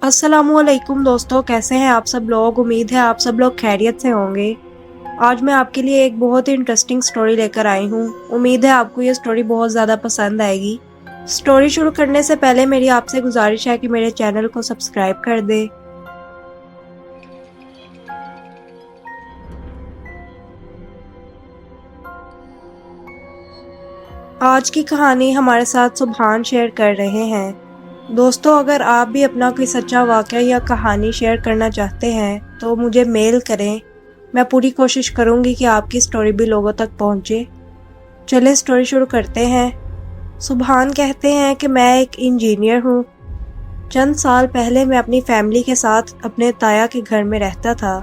अस्सलाम वालेकुम दोस्तों, कैसे हैं आप सब लोग। उम्मीद है आप सब लोग खैरियत से होंगे। आज मैं आपके लिए एक बहुत ही इंटरेस्टिंग स्टोरी लेकर आई हूँ। उम्मीद है आपको ये स्टोरी बहुत ज़्यादा पसंद आएगी। स्टोरी शुरू करने से पहले मेरी आपसे गुजारिश है कि मेरे चैनल को सब्सक्राइब कर दे। आज की कहानी हमारे साथ सुभान शेयर कर रहे हैं। दोस्तों, अगर आप भी अपना कोई सच्चा वाक़या या कहानी शेयर करना चाहते हैं तो मुझे मेल करें। मैं पूरी कोशिश करूंगी कि आपकी स्टोरी भी लोगों तक पहुंचे। चलिए स्टोरी शुरू करते हैं। सुभान कहते हैं कि मैं एक इंजीनियर हूं। चंद साल पहले मैं अपनी फैमिली के साथ अपने ताया के घर में रहता था।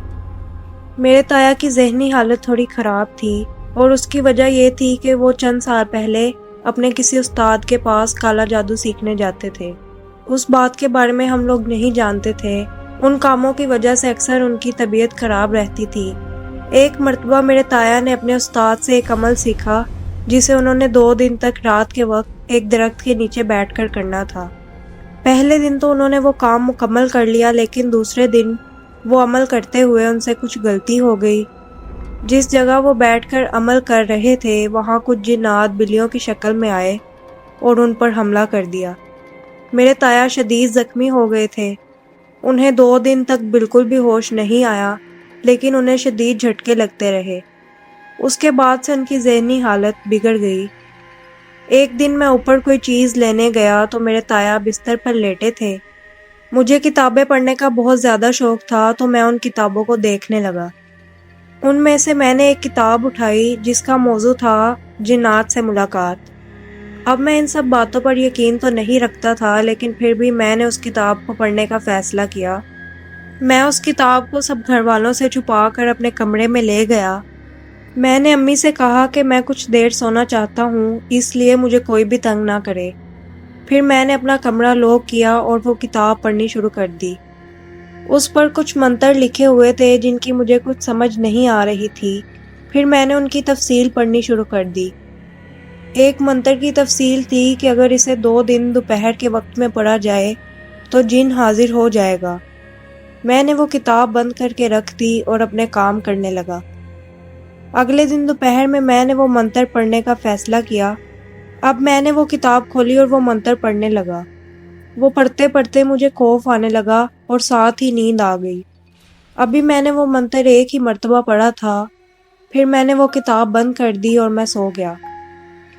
मेरे ताया की ज़हनी हालत थोड़ी ख़राब थी और उसकी वजह ये थी कि वो चंद साल पहले अपने किसी उस्ताद के पास काला जादू सीखने जाते थे। उस बात के बारे में हम लोग नहीं जानते थे। उन कामों की वजह से अक्सर उनकी तबीयत खराब रहती थी। एक मर्तबा मेरे ताया ने अपने उस्ताद से एक अमल सीखा जिसे उन्होंने 2 दिन तक रात के वक्त एक दरख्त के नीचे बैठकर करना था। पहले दिन तो उन्होंने वो काम मुकम्मल कर लिया, लेकिन दूसरे दिन वो अमल करते हुए उनसे कुछ गलती हो गई। जिस जगह वो बैठकर अमल कर रहे थे वहाँ कुछ जिन्नात बिल्लियों की शक्ल में आए और उन पर हमला कर दिया। मेरे ताया शदीद ज़ख्मी हो गए थे। उन्हें 2 दिन तक बिल्कुल भी होश नहीं आया, लेकिन उन्हें शदीद झटके लगते रहे। उसके बाद से उनकी ज़हनी हालत बिगड़ गई। एक दिन मैं ऊपर कोई चीज़ लेने गया तो मेरे ताया बिस्तर पर लेटे थे। मुझे किताबें पढ़ने का बहुत ज़्यादा शौक़ था, तो मैं उन किताबों को देखने लगा। उनमें से मैंने एक किताब उठाई जिसका मौजू था जिन्नात से मुलाकात। अब मैं इन सब बातों पर यकीन तो नहीं रखता था, लेकिन फिर भी मैंने उस किताब को पढ़ने का फ़ैसला किया। मैं उस किताब को सब घर वालों से छुपा कर अपने कमरे में ले गया। मैंने अम्मी से कहा कि मैं कुछ देर सोना चाहता हूँ, इसलिए मुझे कोई भी तंग ना करे। फिर मैंने अपना कमरा लॉक किया और वो किताब पढ़नी शुरू कर दी। उस पर कुछ मंत्र लिखे हुए थे जिनकी मुझे कुछ समझ नहीं आ रही थी। फिर मैंने उनकी तफसील पढ़नी शुरू कर दी। एक मंत्र की तफसील थी कि अगर इसे 2 दिन दोपहर के वक्त में पढ़ा जाए तो जिन हाजिर हो जाएगा। मैंने वो किताब बंद करके रख दी और अपने काम करने लगा। अगले दिन दोपहर में मैंने वो मंत्र पढ़ने का फ़ैसला किया। अब मैंने वो किताब खोली और वो मंत्र पढ़ने लगा। वो पढ़ते पढ़ते मुझे खौफ आने लगा और साथ ही नींद आ गई। अभी मैंने वो मंत्र एक ही मर्तबा पढ़ा था। फिर मैंने वो किताब बंद कर दी और मैं सो गया।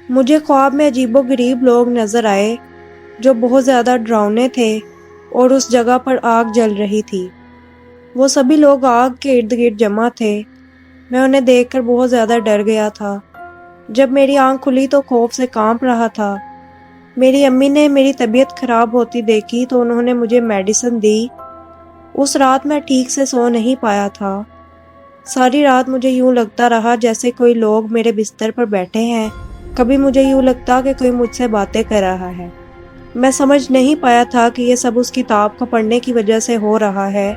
मुझे ख्वाब में अजीबोगरीब लोग नज़र आए जो बहुत ज़्यादा डरावने थे और उस जगह पर आग जल रही थी। वो सभी लोग आग के इर्द गिर्द जमा थे। मैं उन्हें देखकर बहुत ज़्यादा डर गया था। जब मेरी आंख खुली तो खौफ से कांप रहा था। मेरी अम्मी ने मेरी तबीयत ख़राब होती देखी तो उन्होंने मुझे मेडिसिन दी। उस रात मैं ठीक से सो नहीं पाया था। सारी रात मुझे यूँ लगता रहा जैसे कोई लोग मेरे बिस्तर पर बैठे हैं। कभी मुझे यूँ लगता कि कोई मुझसे बातें कर रहा है। मैं समझ नहीं पाया था कि ये सब उस किताब को पढ़ने की वजह से हो रहा है।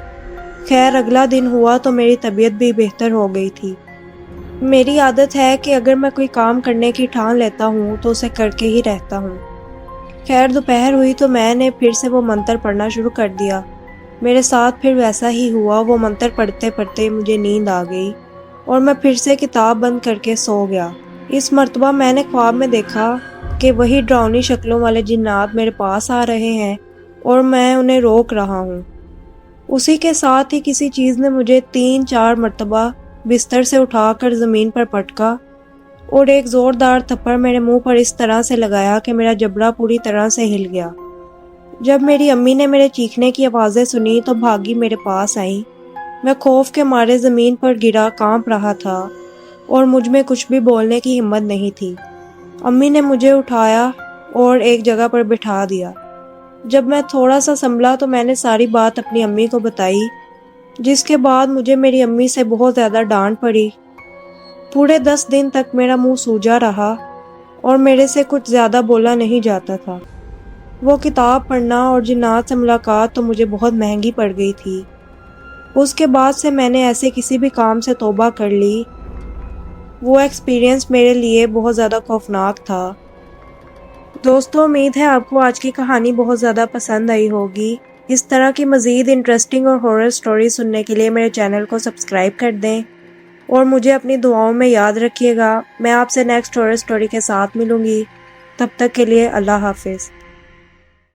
खैर, अगला दिन हुआ तो मेरी तबीयत भी बेहतर हो गई थी। मेरी आदत है कि अगर मैं कोई काम करने की ठान लेता हूँ तो उसे करके ही रहता हूँ। खैर, दोपहर हुई तो मैंने फिर से वो मंत्र पढ़ना शुरू कर दिया। मेरे साथ फिर वैसा ही हुआ। वो मंत्र पढ़ते पढ़ते मुझे नींद आ गई और मैं फिर से किताब बंद करके सो गया। इस मर्तबा मैंने ख्वाब में देखा कि वही डरावनी शक्लों वाले जिन्नात मेरे पास आ रहे हैं और मैं उन्हें रोक रहा हूँ। उसी के साथ ही किसी चीज़ ने मुझे 3-4 मर्तबा बिस्तर से उठाकर ज़मीन पर पटका और एक ज़ोरदार थप्पड़ मेरे मुंह पर इस तरह से लगाया कि मेरा जबड़ा पूरी तरह से हिल गया। जब मेरी अम्मी ने मेरे चीखने की आवाज़ें सुनी तो भागी मेरे पास आई। मैं खौफ के मारे ज़मीन पर गिरा कांप रहा था और मुझ में कुछ भी बोलने की हिम्मत नहीं थी। अम्मी ने मुझे उठाया और एक जगह पर बिठा दिया। जब मैं थोड़ा सा संभला तो मैंने सारी बात अपनी अम्मी को बताई, जिसके बाद मुझे मेरी अम्मी से बहुत ज़्यादा डांट पड़ी। पूरे 10 दिन तक मेरा मुंह सूजा रहा और मेरे से कुछ ज़्यादा बोला नहीं जाता था। वो किताब पढ़ना और जिन्नात से मुलाकात तो मुझे बहुत महंगी पड़ गई थी। उसके बाद से मैंने ऐसे किसी भी काम से तौबा कर ली। वो एक्सपीरियंस मेरे लिए बहुत ज़्यादा खौफनाक था। दोस्तों, उम्मीद है आपको आज की कहानी बहुत ज़्यादा पसंद आई होगी। اس طرح کی مزید انٹرسٹنگ اور ہارر سٹوری سننے کے لیے میرے چینل کو سبسکرائب کر دیں اور مجھے اپنی دعاؤں میں یاد رکھیے گا۔ میں آپ سے نیکسٹ ہارر سٹوری کے ساتھ ملوں گی، تب تک کے لیے اللہ حافظ۔